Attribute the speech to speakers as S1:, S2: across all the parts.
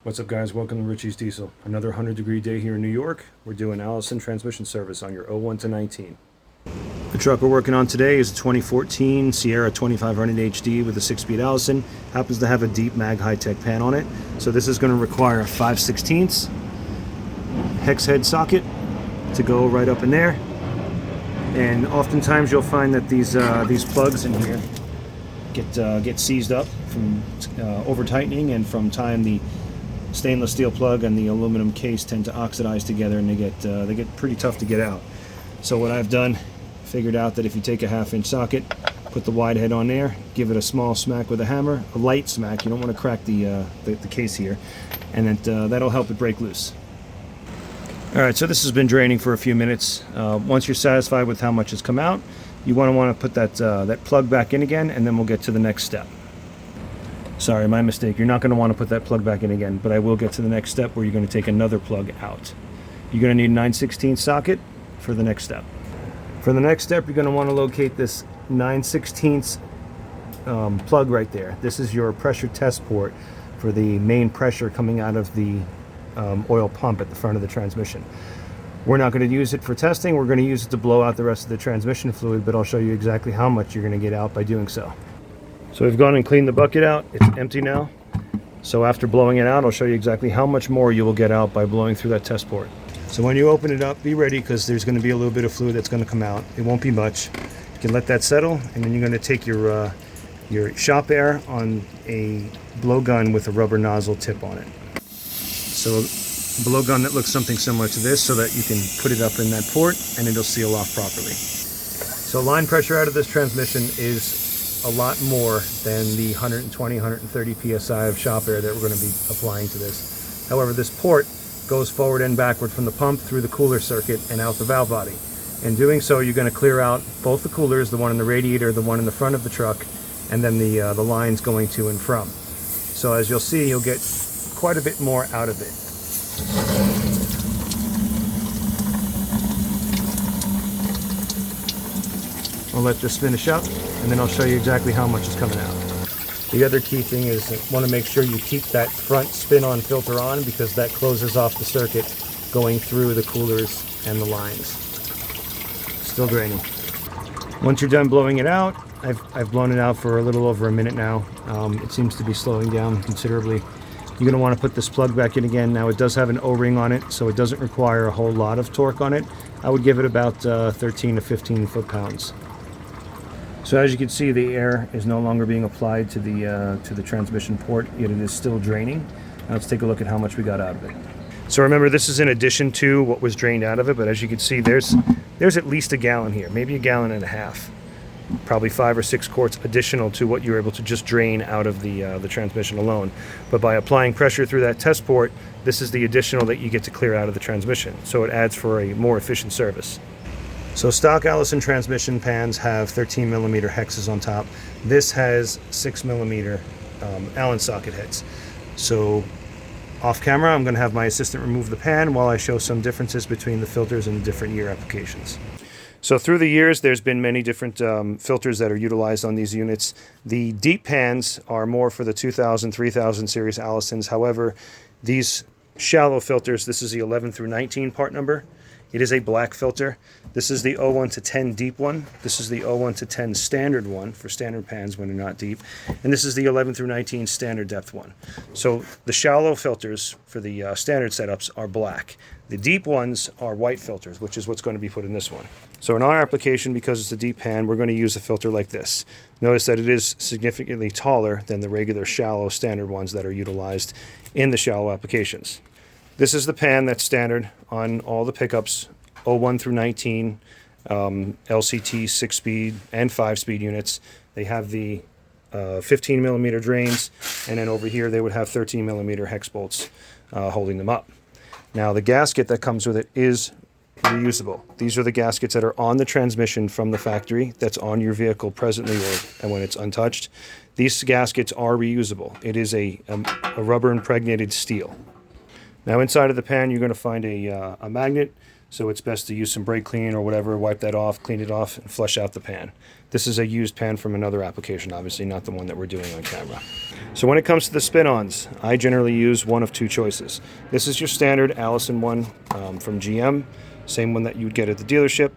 S1: What's up, guys? Welcome to Richie's Diesel. Another 100-degree day here in New York. We're doing Allison transmission service on your 01 to 19. The truck we're working on today is a 2014 Sierra 2500 HD with a 6-speed Allison. Happens to have a deep mag high-tech pan on it. So this is going to require a 5/16 hex head socket to go right up in there. And oftentimes you'll find that these plugs in here get seized up from over tightening, and from time the stainless steel plug and the aluminum case tend to oxidize together, and they get pretty tough to get out. So what I've done, figured out that if you take a 1/2-inch socket, put the wide head on there, give it a small smack with a hammer, a light smack, you don't want to crack the case here, and that'll help it break loose. Alright, so this has been draining for a few minutes. Once you're satisfied with how much has come out, you want to put that plug back in again, and then we'll get to the next step. Sorry, my mistake. You're not going to want to put that plug back in again, but I will get to the next step where you're going to take another plug out. You're going to need a 9/16 socket for the next step. For the next step, you're going to want to locate this 9/16 plug right there. This is your pressure test port for the main pressure coming out of the oil pump at the front of the transmission. We're not going to use it for testing. We're going to use it to blow out the rest of the transmission fluid, but I'll show you exactly how much you're going to get out by doing so. So we've gone and cleaned the bucket out. It's empty now. So after blowing it out, I'll show you exactly how much more you will get out by blowing through that test port. So when you open it up, be ready, because there's going to be a little bit of fluid that's going to come out. It won't be much. You can let that settle, and then you're going to take your shop air on a blowgun with a rubber nozzle tip on it. So a blowgun that looks something similar to this, so that you can put it up in that port and it'll seal off properly. So line pressure out of this transmission is a lot more than the 120, 130 psi of shop air that we're going to be applying to this. However, this port goes forward and backward from the pump through the cooler circuit and out the valve body. In doing so, you're going to clear out both the coolers, the one in the radiator, the one in the front of the truck, and then the lines going to and from. So as you'll see, you'll get quite a bit more out of it. I'll let this finish up, and then I'll show you exactly how much is coming out. The other key thing is you want to make sure you keep that front spin-on filter on, because that closes off the circuit going through the coolers and the lines. Still draining. Once you're done blowing it out, I've blown it out for a little over a minute now. It seems to be slowing down considerably. You're going to want to put this plug back in again. Now, it does have an O-ring on it, so it doesn't require a whole lot of torque on it. I would give it about 13 to 15 foot-pounds. So as you can see, the air is no longer being applied to the transmission port, yet it is still draining. Now let's take a look at how much we got out of it. So remember, this is in addition to what was drained out of it, but as you can see, there's at least a gallon here, maybe a gallon and a half. Probably 5 or 6 quarts additional to what you were able to just drain out of the transmission alone. But by applying pressure through that test port, this is the additional that you get to clear out of the transmission. So it adds for a more efficient service. So stock Allison transmission pans have 13 millimeter hexes on top. This has 6 millimeter Allen socket heads. So off camera, I'm going to have my assistant remove the pan while I show some differences between the filters and the different year applications. So through the years, there's been many different filters that are utilized on these units. The deep pans are more for the 2000, 3000 series Allisons. However, these shallow filters, this is the 11 through 19 part number. It is a black filter. This is the 01 to 10 deep one. This is the 01 to 10 standard one for standard pans when they're not deep. And this is the 11 through 19 standard depth one. So the shallow filters for the standard setups are black. The deep ones are white filters, which is what's going to be put in this one. So in our application, because it's a deep pan, we're going to use a filter like this. Notice that it is significantly taller than the regular shallow standard ones that are utilized in the shallow applications. This is the pan that's standard on all the pickups, 01 through 19, LCT 6-speed and 5-speed units. They have the 15 millimeter drains, and then over here they would have 13 millimeter hex bolts holding them up. Now the gasket that comes with it is reusable. These are the gaskets that are on the transmission from the factory that's on your vehicle presently or when it's untouched. These gaskets are reusable. It is a rubber impregnated steel. Now inside of the pan, you're going to find a magnet So it's best to use some brake clean or whatever, wipe that off, clean it off, and flush out the pan. This is a used pan from another application, obviously not the one that we're doing on camera. So when it comes to the spin-ons, I generally use one of two choices. This is your standard Allison one from GM, same one that you would get at the dealership.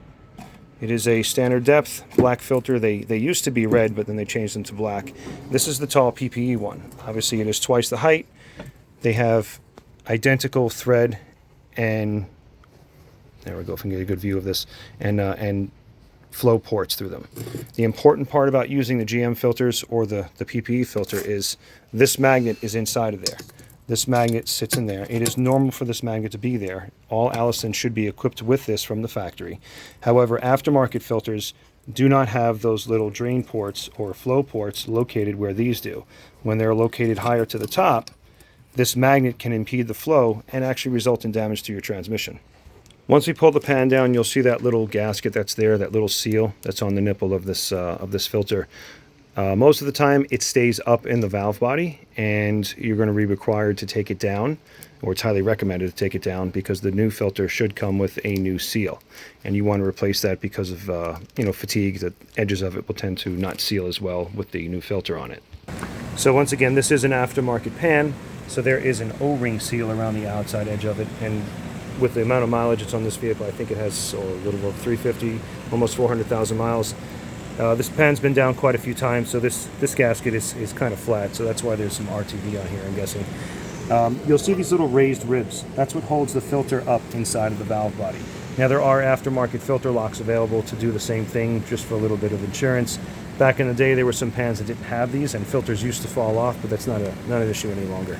S1: It is a standard depth, black filter. They used to be red, but then they changed them to black. This is the tall PPE one. Obviously it is twice the height. They have identical thread and, there we go, if we can get a good view of this, and flow ports through them. The important part about using the GM filters or the PPE filter is this magnet is inside of there. This magnet sits in there. It is normal for this magnet to be there. All Allison should be equipped with this from the factory. However, aftermarket filters do not have those little drain ports or flow ports located where these do. When they're located higher to the top, this magnet can impede the flow and actually result in damage to your transmission. Once we pull the pan down, you'll see that little gasket that's there, that little seal that's on the nipple of this filter. Most of the time it stays up in the valve body, and you're going to be required to take it down, or it's highly recommended to take it down, because the new filter should come with a new seal, and you want to replace that because of fatigue. The edges of it will tend to not seal as well with the new filter on it. So once again, this is an aftermarket pan, so there is an O-ring seal around the outside edge of it, and with the amount of mileage it's on this vehicle, I think it has a little over 350, almost 400,000 miles. This pan's been down quite a few times, so this gasket is kind of flat, so that's why there's some RTV on here, I'm guessing. You'll see these little raised ribs. That's what holds the filter up inside of the valve body. Now, there are aftermarket filter locks available to do the same thing, just for a little bit of insurance. Back in the day, there were some pans that didn't have these, and filters used to fall off, but that's not an issue any longer.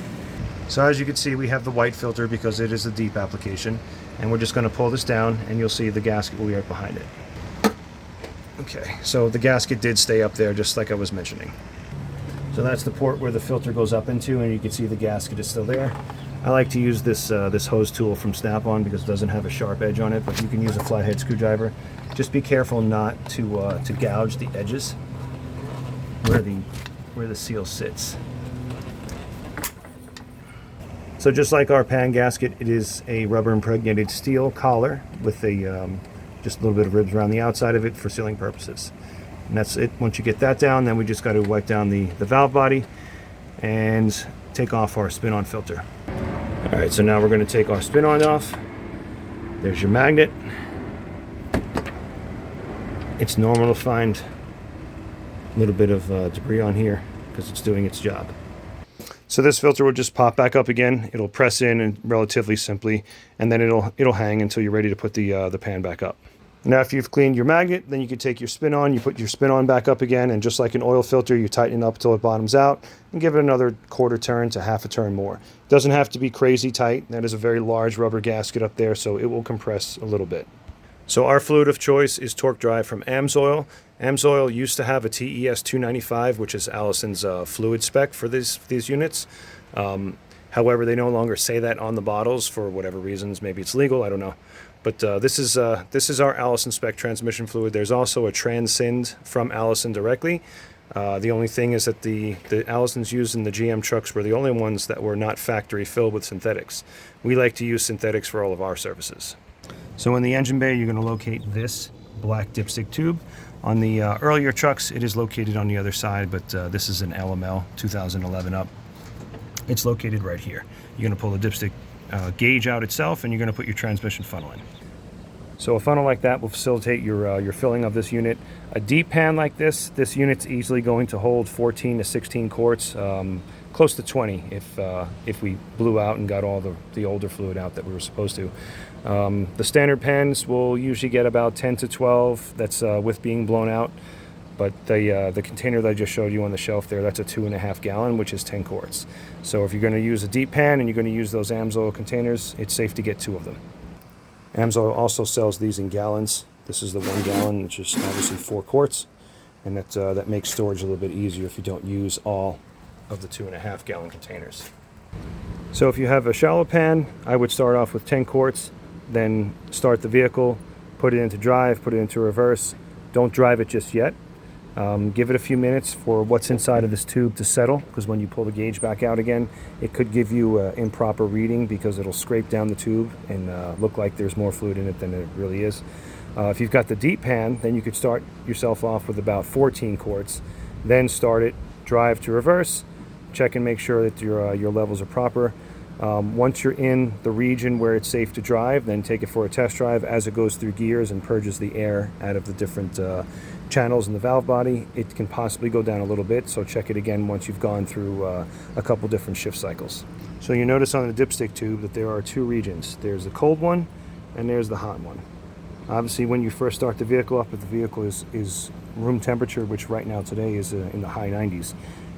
S1: So as you can see, we have the white filter because it is a deep application, and we're just going to pull this down, and you'll see the gasket will be right behind it. Okay, so the gasket did stay up there, just like I was mentioning. So that's the port where the filter goes up into, and you can see the gasket is still there. I like to use this hose tool from Snap-on because it doesn't have a sharp edge on it, but you can use a flathead screwdriver. Just be careful not to gouge the edges where the seal sits. So just like our pan gasket, it is a rubber impregnated steel collar with just a little bit of ribs around the outside of it for sealing purposes. And that's it. Once you get that down, then we just got to wipe down the valve body and take off our spin-on filter. All right, so now we're going to take our spin-on off. There's your magnet. It's normal to find a little bit of debris on here because it's doing its job. So this filter will just pop back up again. It'll press in and relatively simply, and then it'll hang until you're ready to put the pan back up. Now, if you've cleaned your magnet, then you can take your spin-on, you put your spin-on back up again, and just like an oil filter, you tighten it up until it bottoms out and give it another quarter turn to half a turn more. It doesn't have to be crazy tight. That is a very large rubber gasket up there, so it will compress a little bit. So our fluid of choice is Torque Drive from AMSOIL. AMSOIL used to have a TES 295, which is Allison's fluid spec for these units. However, they no longer say that on the bottles for whatever reasons. Maybe it's legal, I don't know. But this is our Allison spec transmission fluid. There's also a Transcend from Allison directly. The only thing is that the Allisons used in the GM trucks were the only ones that were not factory filled with synthetics. We like to use synthetics for all of our services. So in the engine bay, you're going to locate this black dipstick tube. On the earlier trucks, it is located on the other side, but this is an LML 2011 up. It's located right here. You're going to pull the dipstick gauge out itself, and you're going to put your transmission funnel in. So a funnel like that will facilitate your filling of this unit. A deep pan like this unit's easily going to hold 14 to 16 quarts, close to 20 if we blew out and got all the older fluid out that we were supposed to. The standard pans will usually get about 10 to 12. That's with being blown out. But the container that I just showed you on the shelf there, that's a 2.5 gallon, which is 10 quarts. So if you're going to use a deep pan and you're going to use those AMSOIL containers, it's safe to get 2 of them. AMSOIL also sells these in gallons. This is the 1 gallon, which is obviously 4 quarts. And that makes storage a little bit easier if you don't use all of the 2.5 gallon containers. So if you have a shallow pan, I would start off with 10 quarts, then start the vehicle, put it into drive, put it into reverse. Don't drive it just yet. Give it a few minutes for what's inside of this tube to settle, because when you pull the gauge back out again, it could give you an improper reading because it'll scrape down the tube and look like there's more fluid in it than it really is. If you've got the deep pan, then you could start yourself off with about 14 quarts, then start it, drive to reverse, check and make sure that your levels are proper. Once you're in the region where it's safe to drive, then take it for a test drive as it goes through gears and purges the air out of the different channels in the valve body. It can possibly go down a little bit, so check it again once you've gone through a couple different shift cycles. So you notice on the dipstick tube that there are two regions. There's the cold one and there's the hot one. Obviously, when you first start the vehicle up, if the vehicle is room temperature, which right now today is in the high 90s,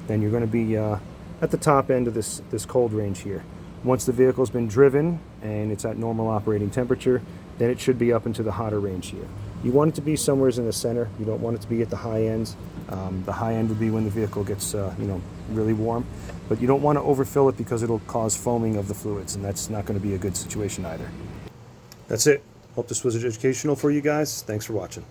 S1: then you're going to be at the top end of this cold range here. Once the vehicle's been driven and it's at normal operating temperature, then it should be up into the hotter range here. You want it to be somewhere in the center. You don't want it to be at the high ends. The high end would be when the vehicle gets really warm, but you don't want to overfill it because it'll cause foaming of the fluids, and that's not going to be a good situation either. That's it. Hope this was educational for you guys. Thanks for watching.